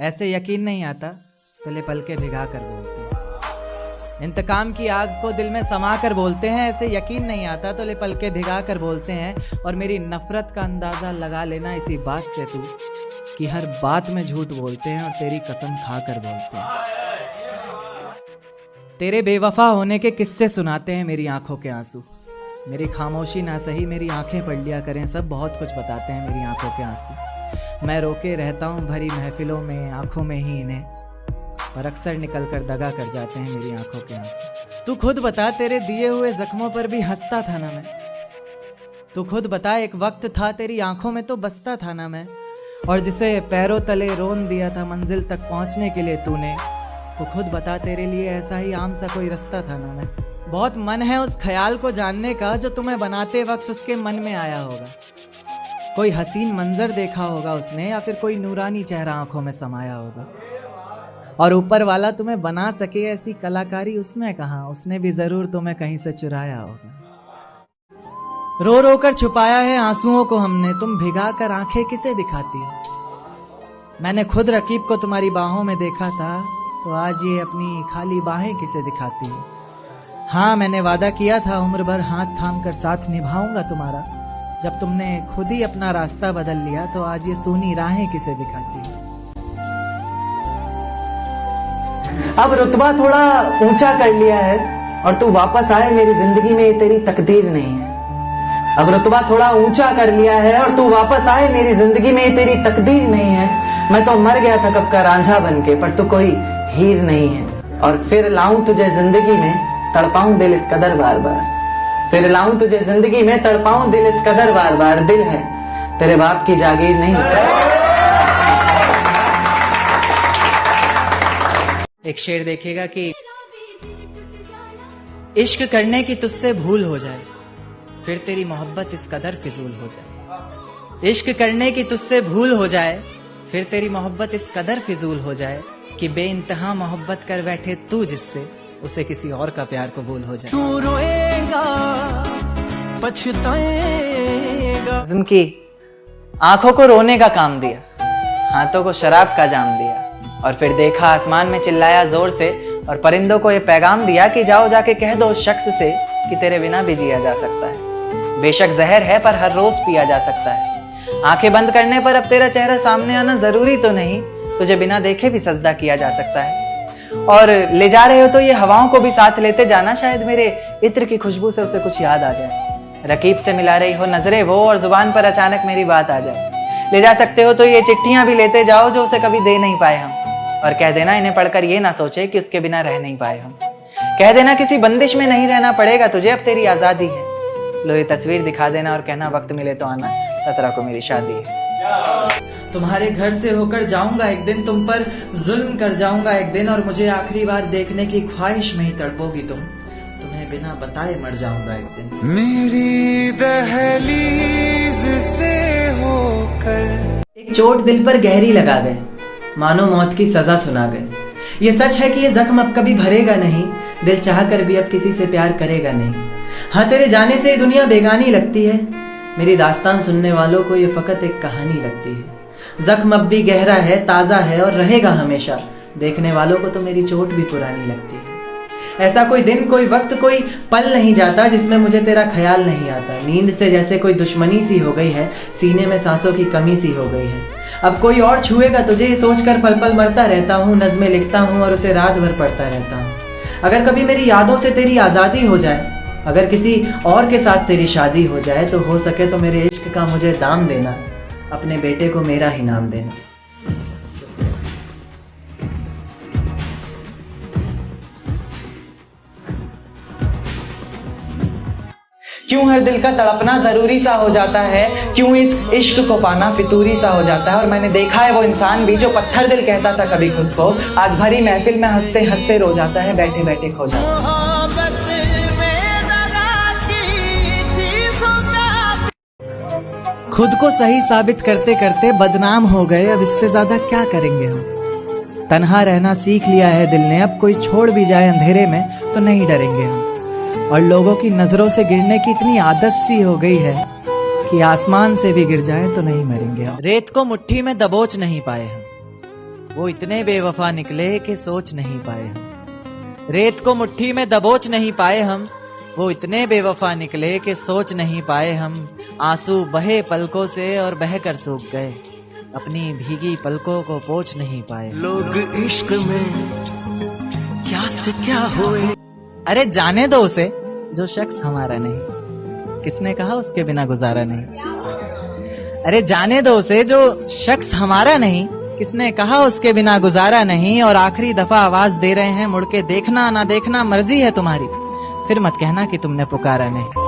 ऐसे यकीन नहीं आता तो ले पल के भिगा कर बोलते हैं। इंतकाम की आग को दिल में समा कर बोलते हैं, ऐसे यकीन नहीं आता तो ले पल के भिगा कर बोलते हैं। और मेरी नफरत का अंदाज़ा लगा लेना इसी बात से तू कि हर बात में झूठ बोलते हैं और तेरी कसम खा कर बोलते हैं। तेरे बेवफा होने के किस्से सुनाते हैं मेरी आंखों के आंसू। मेरी खामोशी ना सही मेरी आंखें पढ़ लिया करें, सब बहुत कुछ बताते हैं मेरी आंखों के आंसू। मैं रोके रहता हूँ भरी महफिलों में आंखों में ही इन्हें, पर अक्सर निकल कर दगा कर जाते हैं मेरी आंखों के आंसू। तू खुद बता तेरे दिए हुए जख्मों पर भी हंसता था ना मैं। तू खुद बता एक वक्त था तेरी आंखों में तो बसता था ना मैं। और जिसे पैरों तले रोन दिया था मंजिल तक पहुंचने के लिए तूने, तो खुद बता तेरे लिए ऐसा ही आम सा कोई रास्ता था ना मैं। बहुत मन है उस ख्याल को जानने का जो तुम्हें बनाते वक्त उसके मन में आया होगा। कोई हसीन मंजर देखा होगा उसने, या फिर कोई नूरानी चेहरा आंखों में समाया होगा। और ऊपर वाला तुम्हें बना सके ऐसी कलाकारी उसमें कहाँ, उसने भी जरूर तुम्हें कहीं से चुराया होगा। रो रो कर छुपाया है आंसुओं को हमने, तुम भिगा कर आंखें किसे दिखाती हो। मैंने खुद रकीब को तुम्हारी बाहों में देखा था, तो आज ये अपनी खाली बाहें किसे दिखाती है। हाँ मैंने वादा किया था उम्र भर हाथ थाम कर साथ निभाऊंगा तुम्हारा, जब तुमने खुद ही अपना रास्ता बदल लिया तो आज ये सूनी राहें किसे दिखाती है। अब रुतबा थोड़ा ऊंचा कर लिया है और तू वापस आए मेरी जिंदगी में, ये तेरी तकदीर नहीं है। अब रुतबा थोड़ा ऊंचा कर लिया है और तू वापस आए मेरी जिंदगी में, ये तेरी तकदीर नहीं है। मैं तो मर गया था कब का रांझा बन के, पर तू कोई हीर नहीं है। और फिर लाऊं तुझे जिंदगी में, तड़पाऊं दिल इस कदर बार बार। फिर लाऊं तुझे जिंदगी में, तड़पाऊं दिल इस कदर बार बार। दिल है तेरे बाप की जागीर नहीं। एक शेर देखिएगा कि इश्क करने की तुझसे भूल हो जाए, फिर तेरी मोहब्बत इस कदर फिजूल हो जाए। इश्क करने की तुझसे भूल हो जाए, फिर तेरी मोहब्बत इस कदर फिजूल हो जाए कि बेइंतहा मोहब्बत कर बैठे तू जिससे, उसे किसी और का प्यार कबूल हो जाए। तू रोएगा पछताएगा। की आंखों को रोने का काम दिया, हाथों को शराब का जाम दिया, और फिर देखा आसमान में चिल्लाया जोर से और परिंदों को ये पैगाम दिया कि जाओ जाके कह दो उस शख्स से कि तेरे बिना भी जिया जा सकता है। बेशक जहर है पर हर रोज पिया जा सकता है। आंखें बंद करने पर अब तेरा चेहरा सामने आना जरूरी तो नहीं, तुझे बिना देखे भी सजदा किया जा सकता है। और ले जा रहे हो तो ये हवाओं को भी साथ लेते जाना, शायद मेरे इत्र की खुशबू से उसे कुछ याद आ जाए। रकीब से मिला रही हो नजरें वो और जुबान पर अचानक मेरी बात आ जाए। ले जा सकते हो तो ये चिट्ठियां भी लेते जाओ जो उसे कभी दे नहीं पाए हम, और कह देना इन्हें पढ़कर ये ना सोचे कि उसके बिना रह नहीं पाए हम। कह देना किसी बंदिश में नहीं रहना पड़ेगा तुझे, अब तेरी आजादी है। लो ये तस्वीर दिखा देना और कहना वक्त मिले तो आना, 17 को मेरी शादी है। तुम्हारे घर से होकर जाऊंगा एक दिन, तुम पर जुल्म कर जाऊंगा एक दिन, और मुझे आखिरी बार देखने की ख्वाहिश में ही तड़पोगी तुम, तुम्हें बिना बताए मर जाऊंगा एक दिन। मेरी दहलीज से होकर एक चोट दिल पर गहरी लगा गए, मानो मौत की सजा सुना गए। ये सच है कि ये जख्म अब कभी भरेगा नहीं, दिल चाह कर भी अब किसी से प्यार करेगा नहीं। हाँ तेरे जाने से ये दुनिया बेगानी लगती है, मेरी दास्तान सुनने वालों को ये फकत एक कहानी लगती है। जख्म अब भी गहरा है, ताज़ा है और रहेगा हमेशा, देखने वालों को तो मेरी चोट भी पुरानी लगती है। ऐसा कोई दिन कोई वक्त कोई पल नहीं जाता जिसमें मुझे तेरा ख्याल नहीं आता। नींद से जैसे कोई दुश्मनी सी हो गई है, सीने में सांसों की कमी सी हो गई है। अब कोई और छुएगा तुझे ये सोचकर पल पल मरता रहता हूँ, नज़्में लिखता हूँ और उसे रात भर पढ़ता रहता हूँ। अगर कभी मेरी यादों से तेरी आज़ादी हो जाए, अगर किसी और के साथ तेरी शादी हो जाए, तो हो सके तो मेरे इश्क का मुझे दाम देना, अपने बेटे को मेरा ही नाम देना। क्यों हर दिल का तड़पना जरूरी सा हो जाता है, क्यों इस इश्क को पाना फितूरी सा हो जाता है। और मैंने देखा है वो इंसान भी जो पत्थर दिल कहता था कभी खुद को, आज भरी महफिल में हंसते हंसते रो जाता है, बैठे बैठे खो जाता है। खुद को सही साबित करते करते बदनाम हो गए, अब इससे ज्यादा क्या करेंगे हम। तन्हा रहना सीख लिया है दिल ने, अब कोई छोड़ भी जाए अंधेरे में तो नहीं डरेंगे हम। और लोगों की नजरों से गिरने की इतनी आदत सी हो गई है कि आसमान से भी गिर जाए तो नहीं मरेंगे हम। रेत को मुट्ठी में दबोच नहीं पाए हम, वो इतने बेवफा निकले कि सोच नहीं पाए हम। रेत को मुट्ठी में दबोच नहीं पाए हम, वो इतने बेवफा निकले कि सोच नहीं पाए हम। आंसू बहे पलकों से और बहकर सूख गए, अपनी भीगी पलकों को पोंछ नहीं पाए। लोग इश्क में क्या से क्या हुए। अरे जाने दो उसे जो शख्स हमारा नहीं, किसने कहा उसके बिना गुजारा नहीं। अरे जाने दो उसे जो शख्स हमारा नहीं, किसने कहा उसके बिना गुजारा नहीं। और आखिरी दफा आवाज दे रहे हैं, मुड़ के देखना ना देखना मर्जी है तुम्हारी, फिर मत कहना कि तुमने पुकारा नहीं।